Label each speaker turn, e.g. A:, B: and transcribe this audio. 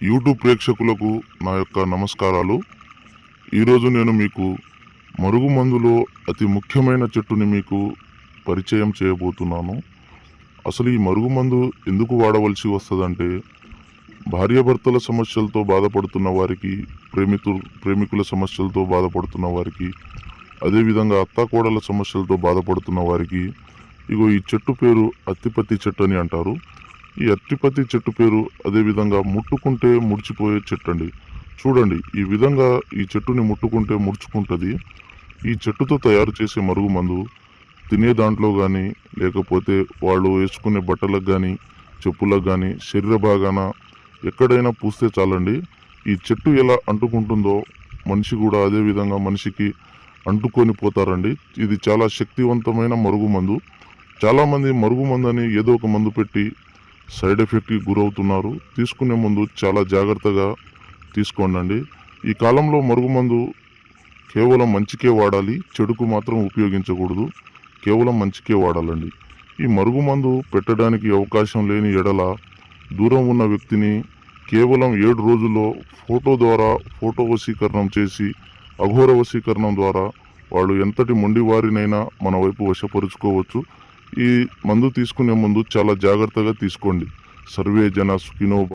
A: YouTube ప్రేక్షకులకు నా యొక్క నమస్కారాలు. ఈరోజు నేను మీకు మరుగుమందులో అతి ముఖ్యమైన చెట్టుని మీకు పరిచయం చేయబోతున్నాను. అసలు ఈ మరుగుమందు ఎందుకు వాడవలసి వస్తుందంటే, భార్యాభర్తల సమస్యలతో బాధపడుతున్న వారికి, ప్రేమికుల సమస్యలతో బాధపడుతున్న వారికి, అదేవిధంగా అత్తాకోడల సమస్యలతో బాధపడుతున్న వారికి, ఈ చెట్టు పేరు అత్తిపత్తి చెట్టు అని అంటారు. ఈ అత్తిపత్తి చెట్టు పేరు అదేవిధంగా ముట్టుకుంటే ముడిచిపోయే చెట్టు అండి. చూడండి, ఈ విధంగా ఈ చెట్టుని ముట్టుకుంటే ముడుచుకుంటుంది. ఈ చెట్టుతో తయారు చేసే మరుగుమందు తినే దాంట్లో కానీ, లేకపోతే వాళ్ళు వేసుకునే బట్టలకు కానీ, చెప్పులకు కానీ, శరీర భాగాన ఎక్కడైనా పూస్తే చాలండి. ఈ చెట్టు ఎలా అంటుకుంటుందో మనిషి కూడా అదే విధంగా మనిషికి అంటుకొని పోతారండి. ఇది చాలా శక్తివంతమైన మరుగుమందు. చాలామంది మరుగుమందు అని ఏదో ఒక మందు పెట్టి సైడ్ ఎఫెక్ట్కి గురవుతున్నారు. తీసుకునే ముందు చాలా జాగ్రత్తగా తీసుకోండి. ఈ కాలంలో మరుగుమందు కేవలం మంచికే వాడాలి, చెడుకు మాత్రం ఉపయోగించకూడదు. కేవలం మంచికే వాడాలండి. ఈ మరుగుమందు పెట్టడానికి అవకాశం లేని ఎడల దూరం ఉన్న వ్యక్తిని కేవలం 7 రోజుల్లో ఫోటో వశీకరణం చేసి, అఘోర వశీకరణం ద్వారా వాళ్ళు ఎంతటి మొండి వారినైనా మన వైపు వశపరుచుకోవచ్చు. ఈ మందు తీసుకునే ముందు చాలా జాగ్రత్తగా తీసుకోండి. సర్వే జన సుఖినో